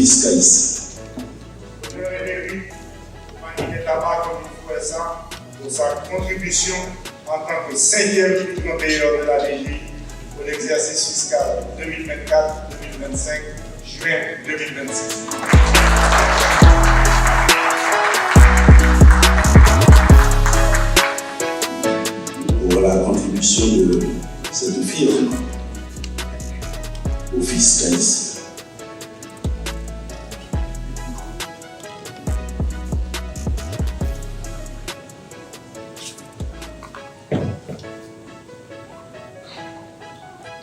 fisc haïtien. Pour sa contribution en tant que 5e plus grand payeur de la DGI pour l'exercice fiscal 2024-2025, juin 2026. Pour la contribution de cette firme au fisc haïtien.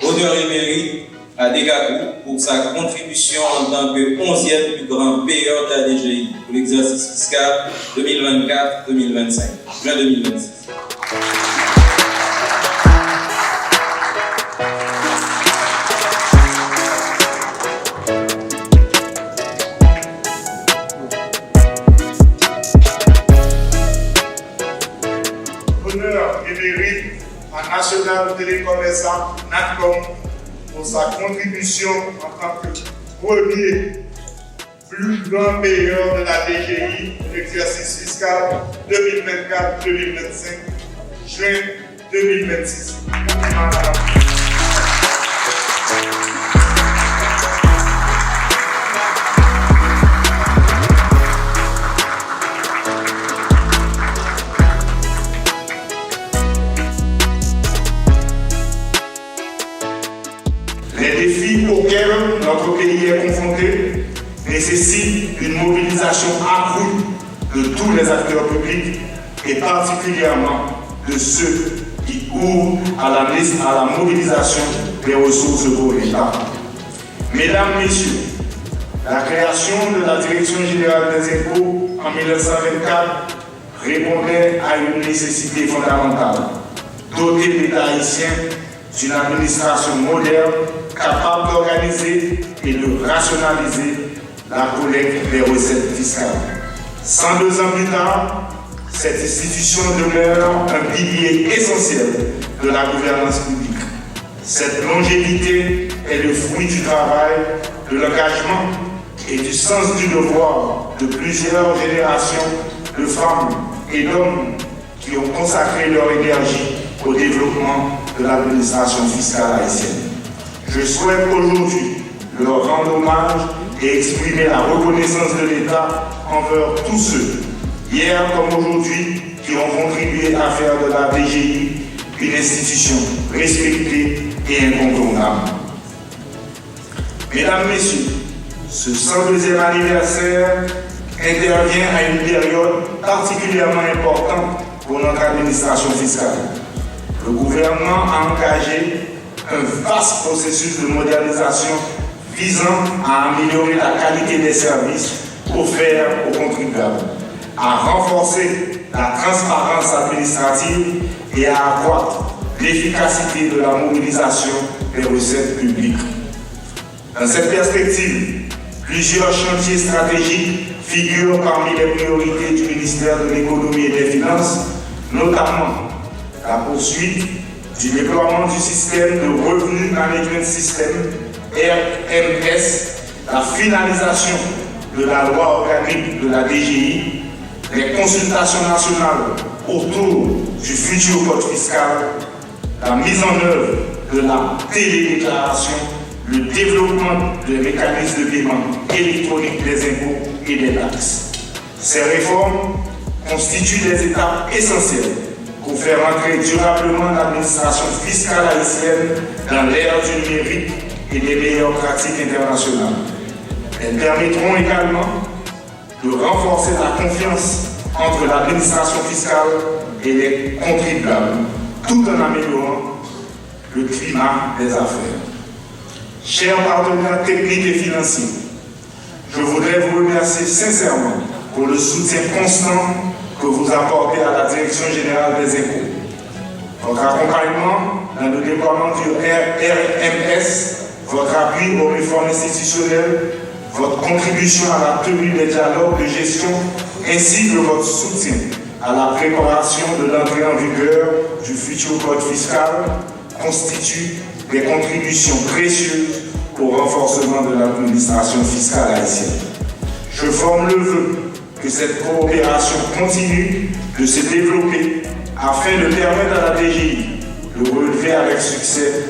Honneur et mérite à Degagou pour sa contribution en tant que 11e plus grand payeur de la DGI pour l'exercice fiscal 2024-2025, juin 2026. Honneur et mérite à National Télécommerçant NATCOM pour sa contribution en tant que premier plus grand payeur de la DGI pour l'exercice fiscal 2024-2025, juin 2026. Les défis auxquels notre pays est confronté nécessitent une mobilisation accrue de tous les acteurs publics et particulièrement de ceux qui ouvrent à la mobilisation des ressources pour l'État. Mesdames, Messieurs, la création de la Direction générale des impôts en 1924 répondait à une nécessité fondamentale, doter l'État haïtien d'une administration moderne capable d'organiser et de rationaliser la collecte des recettes fiscales. 102 ans plus tard, cette institution demeure un pilier essentiel de la gouvernance publique. Cette longévité est le fruit du travail, de l'engagement et du sens du devoir de plusieurs générations de femmes et d'hommes qui ont consacré leur énergie au développement de l'administration fiscale haïtienne. Je souhaite aujourd'hui leur rendre hommage et exprimer la reconnaissance de l'État envers tous ceux, hier comme aujourd'hui, qui ont contribué à faire de la DGI une institution respectée et incontournable. Mesdames, Messieurs, ce 102e anniversaire intervient à une période particulièrement importante pour notre administration fiscale. Le gouvernement a engagé un vaste processus de modernisation visant à améliorer la qualité des services offerts aux contribuables, à renforcer la transparence administrative et à accroître l'efficacité de la mobilisation des recettes publiques. Dans cette perspective, plusieurs chantiers stratégiques figurent parmi les priorités du ministère de l'Économie et des Finances, notamment la poursuite du déploiement du système de Revenue Management System, RMS, la finalisation de la loi organique de la DGI, les consultations nationales autour du futur code fiscal, la mise en œuvre de la télédéclaration, le développement des mécanismes de paiement électronique des impôts et des taxes. Ces réformes constituent des étapes essentielles pour faire entrer durablement l'administration fiscale haïtienne dans l'ère du numérique et des meilleures pratiques internationales. Elles permettront également de renforcer la confiance entre l'administration fiscale et les contribuables, tout en améliorant le climat des affaires. Chers partenaires techniques et financiers, je voudrais vous remercier sincèrement pour le soutien constant que vous apportez à la Direction générale des impôts. Votre accompagnement dans le déploiement du RMS, votre appui aux réformes institutionnelles, votre contribution à la tenue des dialogues de gestion, ainsi que votre soutien à la préparation de l'entrée en vigueur du futur code fiscal constituent des contributions précieuses au renforcement de l'administration fiscale haïtienne. Je forme le vœu que cette coopération continue de se développer afin de permettre à la DGI de relever avec succès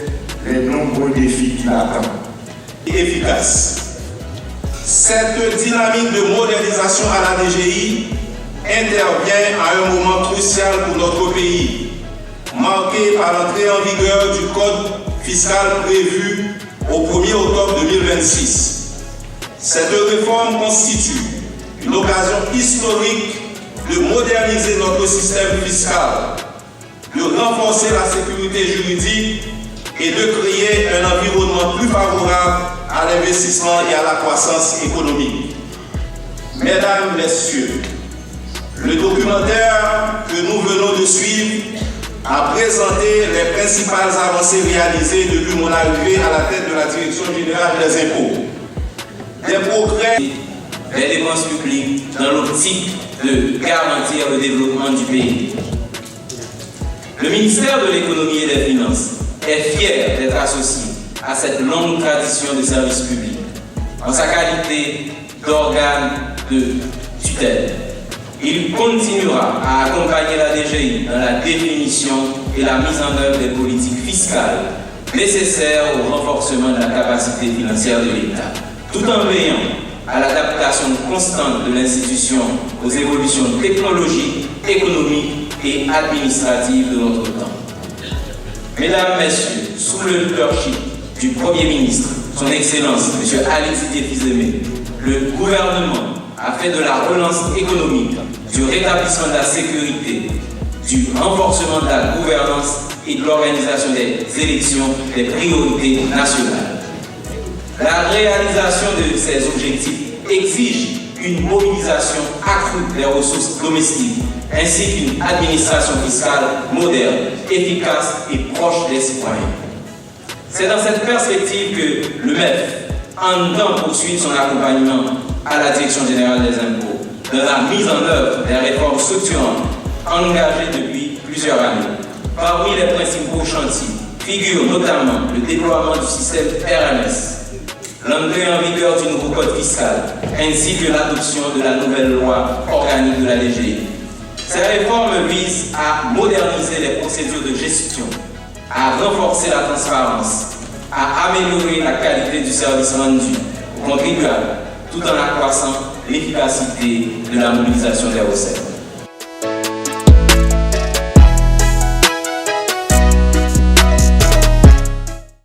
les nombreux défis qui l'attendent. Efficace. Cette dynamique de modernisation à la DGI intervient à un moment crucial pour notre pays, marqué par l'entrée en vigueur du code fiscal prévu au 1er octobre 2026. Cette réforme constitue une occasion historique de moderniser notre système fiscal, de renforcer la sécurité juridique et de créer un environnement plus favorable à l'investissement et à la croissance économique. Mesdames, Messieurs, le documentaire que nous venons de suivre a présenté les principales avancées réalisées depuis mon arrivée à la tête de la Direction générale des impôts. Des progrès des dépenses publiques dans l'optique de garantir le développement du pays. Le ministère de l'Économie et des Finances est fier d'être associé à cette longue tradition de service public en sa qualité d'organe de tutelle. Il continuera à accompagner la DGI dans la définition et la mise en œuvre des politiques fiscales nécessaires au renforcement de la capacité financière de l'État, tout en veillant à l'adaptation constante de l'institution aux évolutions technologiques, économiques et administratives de notre temps. Mesdames, Messieurs, sous le leadership du Premier ministre, son Excellence, M. Ali Sidi Fils-Aimé, le gouvernement a fait de la relance économique, du rétablissement de la sécurité, du renforcement de la gouvernance et de l'organisation des élections des priorités nationales. La réalisation de ces objectifs exige une mobilisation accrue des ressources domestiques, ainsi qu'une administration fiscale moderne, efficace et proche des citoyens. C'est dans cette perspective que le MEF entend poursuivre son accompagnement à la Direction générale des impôts dans la mise en œuvre des réformes structurantes engagées depuis plusieurs années. Parmi les principaux chantiers figurent notamment le déploiement du système RMS, l'entrée en vigueur du nouveau code fiscal, ainsi que l'adoption de la nouvelle loi organique de la DGI. Ces réformes visent à moderniser les procédures de gestion, à renforcer la transparence, à améliorer la qualité du service rendu aux contribuables, tout en accroissant l'efficacité de la mobilisation des recettes.